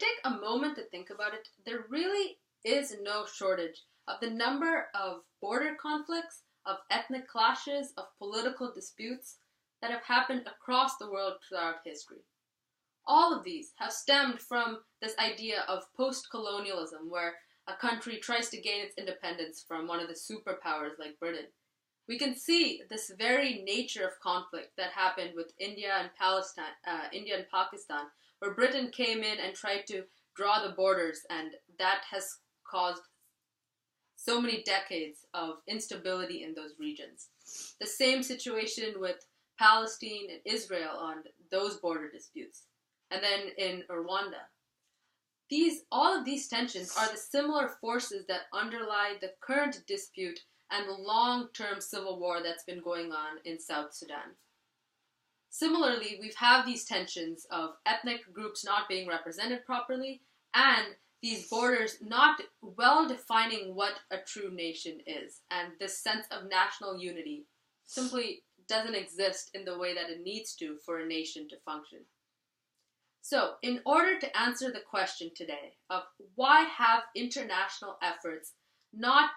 take a moment to think about it, there really is no shortage of the number of border conflicts, of ethnic clashes, of political disputes that have happened across the world throughout history. All of these have stemmed from this idea of post-colonialism, where a country tries to gain its independence from one of the superpowers like Britain. We can see this very nature of conflict that happened with India and Pakistan, where Britain came in and tried to draw the borders, and that has caused so many decades of instability in those regions. The same situation with Palestine and Israel on those border disputes, and then in Rwanda. All of these tensions are the similar forces that underlie the current dispute and the long-term civil war that's been going on in South Sudan. Similarly, we've had these tensions of ethnic groups not being represented properly and these borders not well defining what a true nation is. And this sense of national unity simply doesn't exist in the way that it needs to for a nation to function. So, in order to answer the question today of why have international efforts not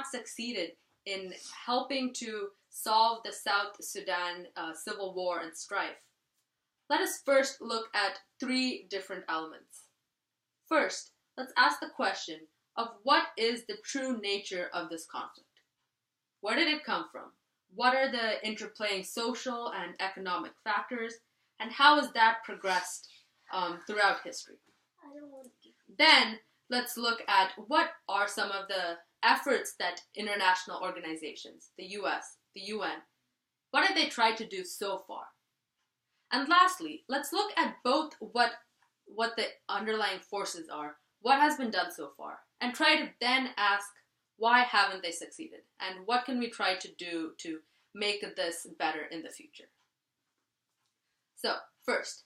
succeeded in helping to solve the South Sudan civil war and strife, let us first look at three different elements. First, let's ask the question of what is the true nature of this conflict? Where did it come from? What are the interplaying social and economic factors? And how has that progressed throughout history? Then, let's look at what are some of the efforts that international organizations, the US, the UN, what have they tried to do so far? And lastly, let's look at both what the underlying forces are, what has been done so far, and try to then ask why haven't they succeeded, and what can we try to do to make this better in the future. So, first,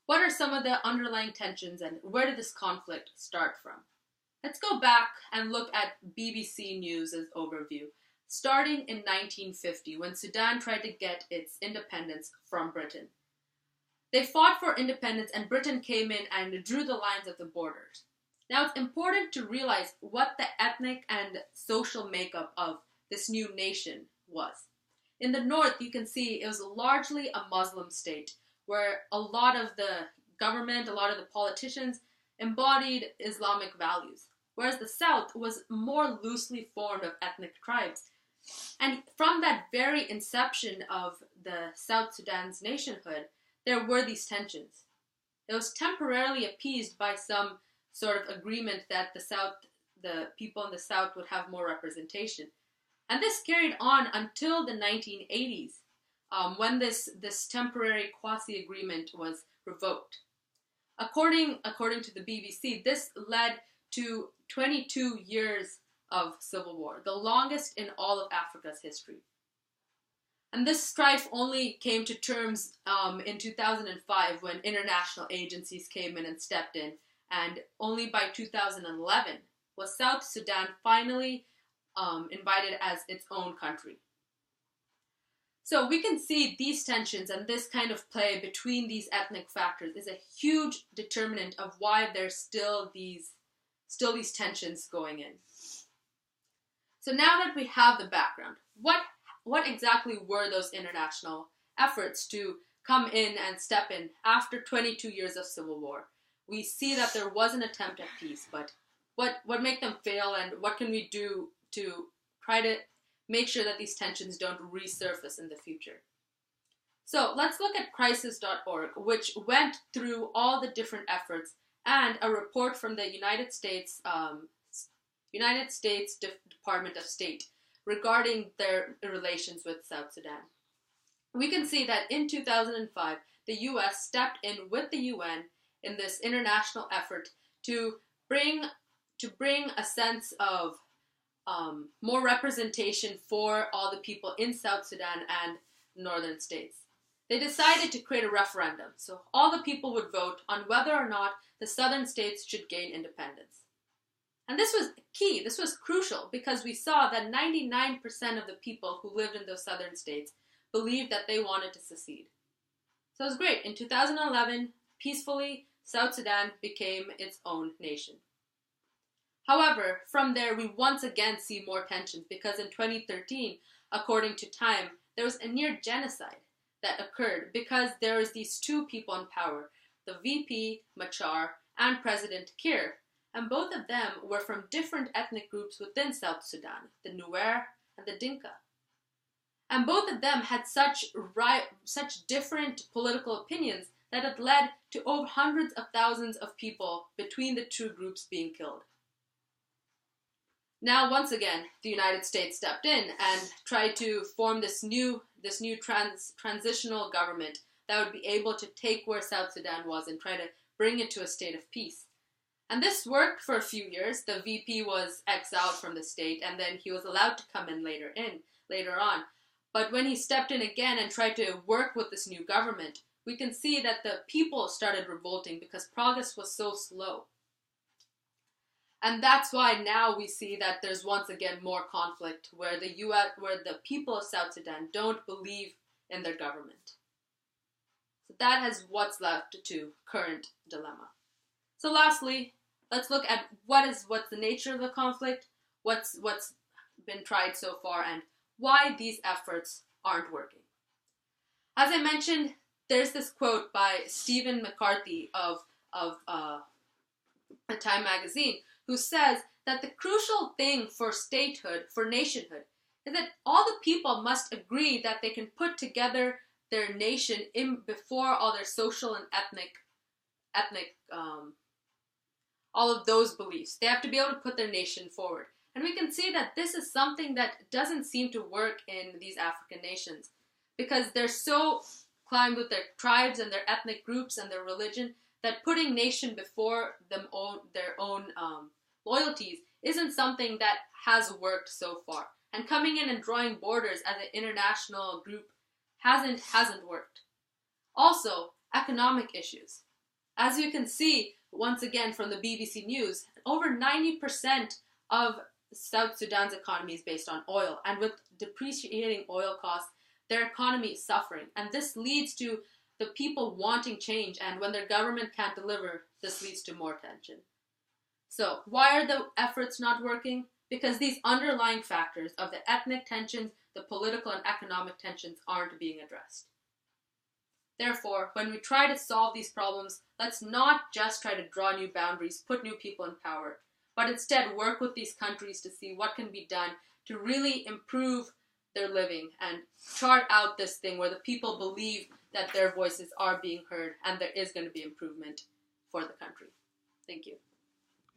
what are some of the underlying tensions and where did this conflict start from? Let's go back and look at BBC News' overview, starting in 1950 when Sudan tried to get its independence from Britain. They fought for independence and Britain came in and drew the lines of the borders. Now it's important to realize what the ethnic and social makeup of this new nation was. In the north, you can see it was largely a Muslim state where a lot of the government, a lot of the politicians embodied Islamic values, whereas the south was more loosely formed of ethnic tribes. And from that very inception of the South Sudan's nationhood, there were these tensions. It was temporarily appeased by some sort of agreement that the people in the south would have more representation. And this carried on until the 1980s, when this temporary quasi-agreement was revoked. According to the BBC, this led to 22 years of civil war, the longest in all of Africa's history. And this strife only came to terms in 2005 when international agencies came in and stepped in, and only by 2011 was South Sudan finally invited as its own country. So we can see these tensions and this kind of play between these ethnic factors is a huge determinant of why there's still these tensions going in. So now that we have the background, what exactly were those international efforts to come in and step in after 22 years of civil war? We see that there was an attempt at peace, but what made them fail and what can we do to try to make sure that these tensions don't resurface in the future? So let's look at crisis.org, which went through all the different efforts and a report from the United States Department of State regarding their relations with South Sudan. We can see that in 2005, the US stepped in with the UN in this international effort to bring a sense of more representation for all the people in South Sudan and northern states. They decided to create a referendum, so all the people would vote on whether or not the southern states should gain independence. And this was key, this was crucial, because we saw that 99% of the people who lived in those southern states believed that they wanted to secede. So it was great. In 2011, peacefully, South Sudan became its own nation. However, from there we once again see more tensions because in 2013, according to Time, there was a near genocide that occurred because there was these two people in power, the VP Machar and President Kiir, and both of them were from different ethnic groups within South Sudan, the Nuer and the Dinka. And both of them had such different political opinions that it led to over hundreds of thousands of people between the two groups being killed. Now, once again, the United States stepped in and tried to form this new transitional government that would be able to take where South Sudan was and try to bring it to a state of peace. And this worked for a few years. The VP was exiled from the state, and then he was allowed to come in later on. But when he stepped in again and tried to work with this new government, we can see that the people started revolting because progress was so slow. And that's why now we see that there's once again more conflict where the people of South Sudan don't believe in their government. So that is what's left to current dilemma. So lastly, let's look at what's the nature of the conflict, what's been tried so far, and why these efforts aren't working. As I mentioned, there's this quote by Stephen McCarthy of Time magazine, who says that the crucial thing for statehood, for nationhood, is that all the people must agree that they can put together their nation in before all their social and ethnic all of those beliefs. They have to be able to put their nation forward. And we can see that this is something that doesn't seem to work in these African nations because they're so climbed with their tribes and their ethnic groups and their religion that putting nation before their own loyalties isn't something that has worked so far. And coming in and drawing borders as an international group hasn't worked. Also, economic issues. As you can see, once again from the BBC News, over 90% of South Sudan's economy is based on oil, and with depreciating oil costs, their economy is suffering. And this leads to the people wanting change, and when their government can't deliver, this leads to more tension. So, why are the efforts not working? Because these underlying factors of the ethnic tensions, the political and economic tensions aren't being addressed. Therefore, when we try to solve these problems, let's not just try to draw new boundaries, put new people in power, but instead work with these countries to see what can be done to really improve their living and chart out this thing where the people believe that their voices are being heard and there is going to be improvement for the country. Thank you.